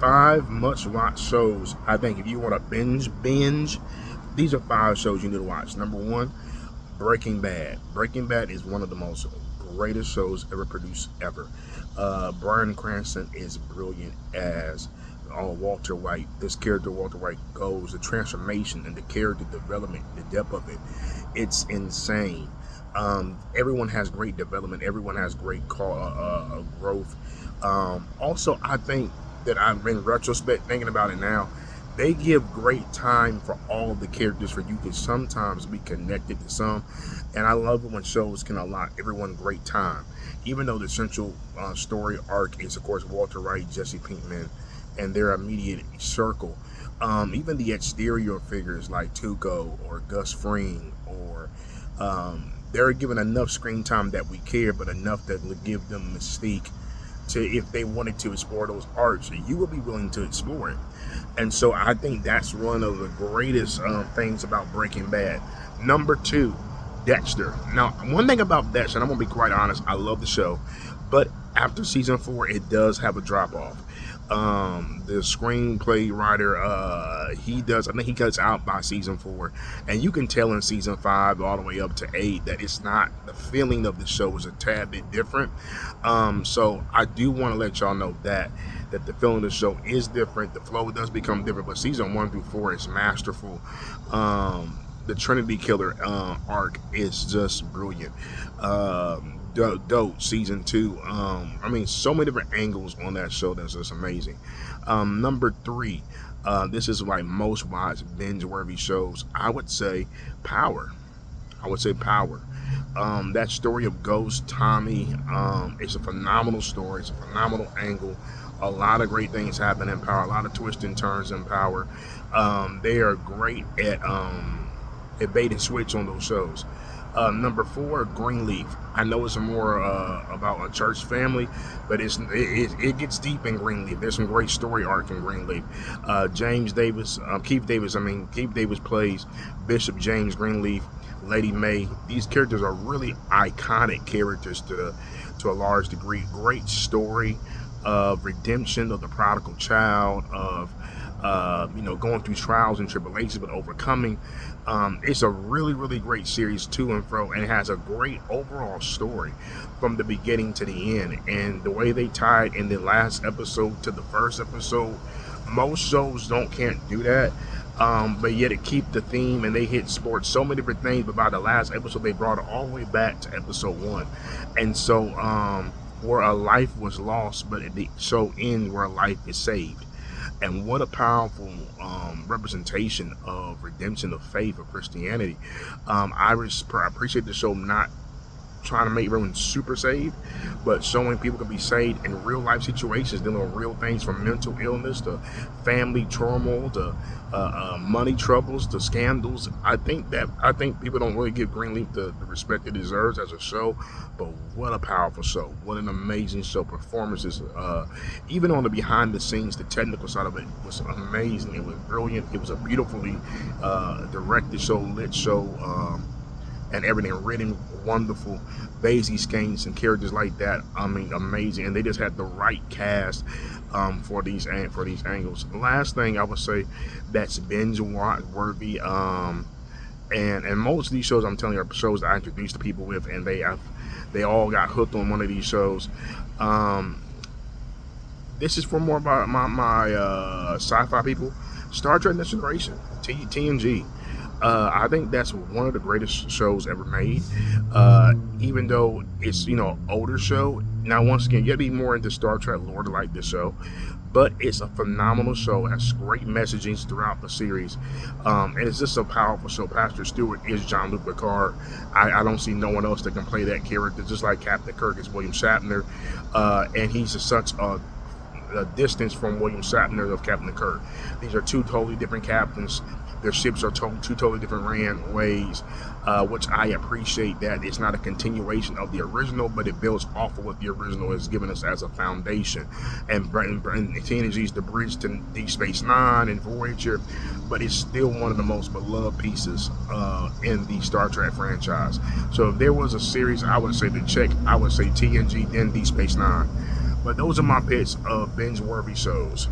5 must-watch shows. I think if you want to binge, these are 5 shows you need to watch. Number 1, Breaking Bad. Breaking Bad is one of the most greatest shows ever produced ever. Bryan Cranston is brilliant as Walter White. This character, Walter White, goes the transformation and the character development, the depth of it. It's insane. Everyone has great development. Everyone has great growth. Also, I think that I'm in retrospect thinking about it now. They give great time for all of the characters for you to sometimes be connected to some, and I love it when shows can allot everyone great time. Even though the central story arc is, of course, Walter White, Jesse Pinkman, and their immediate circle. Even the exterior figures like Tuco or Gus Fring or they're given enough screen time that we care, but enough that will give them mystique to, if they wanted to explore those arcs, you would be willing to explore it. And so I think that's one of the greatest things about Breaking Bad. Number 2, Dexter. Now, one thing about Dexter, and I'm gonna be quite honest, I love the show, but after season 4, it does have a drop off. The screenplay writer, I think he cuts out by season 4, and you can tell in season 5 all the way up to 8 that it's not, the feeling of the show is a tad bit different. So I do want to let y'all know that the feeling of the show is different. The flow does become different, but season 1 through 4 is masterful. The Trinity Killer arc is just brilliant. Dope season 2. I mean, so many different angles on that show that's just amazing. Number 3, this is like most watched binge-worthy shows. I would say Power. That story of Ghost Tommy, it's a phenomenal story. It's a phenomenal angle. A lot of great things happen in Power. A lot of twists and turns in Power. They are great at bait and switch on those shows. Number 4, Greenleaf. I know it's more about a church family, but it gets deep in Greenleaf. There's some great story arc in Greenleaf. Keith Davis plays Bishop James Greenleaf, Lady May. These characters are really iconic characters to a large degree. Great story of redemption of the prodigal child, of going through trials and tribulations but overcoming. It's a really, really great series to and fro, and it has a great overall story from the beginning to the end. And the way they tied in the last episode to the first episode, most shows can't do that. But yet it keep the theme, and they hit sports, so many different things. But by the last episode, they brought it all the way back to episode 1. And so where a life was lost, but the show ends where a life is saved. And what a powerful representation of redemption, of faith, of Christianity. I appreciate the show not trying to make everyone super saved, but showing people can be saved in real life situations, dealing with real things, from mental illness to family turmoil to money troubles to scandals. I think people don't really give Greenleaf the respect it deserves as a show, but what a powerful show. What an amazing show. Performances, even on the behind the scenes, the technical side of it was amazing. It was brilliant. It was a beautifully directed show, lit show, and everything written wonderful. Basie Skanks and characters like that, I mean, amazing. And they just had the right cast for these angles. Last thing I would say that's binge worthy, and most of these shows, I'm telling you, are shows that I introduced to people with, and they all got hooked on one of these shows. This is for more about my sci-fi people. Star Trek Next Generation, TNG. I think that's one of the greatest shows ever made. Even though it's older show. Now, once again, you gotta be more into Star Trek lore to like this show, but it's a phenomenal show. It has great messaging throughout the series, and it's just a powerful show. Pastor Stewart is Jean-Luc Picard. I don't see no one else that can play that character, just like Captain Kirk is William Shatner, and he's such a distance from William Shatner of Captain Kirk. These are two totally different captains. Their ships are two totally different ran ways, which I appreciate that it's not a continuation of the original, but it builds off of what the original has given us as a foundation. And TNG is the bridge to Deep Space Nine and Voyager, but it's still one of the most beloved pieces in the Star Trek franchise. So if there was a series I would say to check, I would say TNG, then Deep Space Nine. But those are my picks of binge-worthy shows.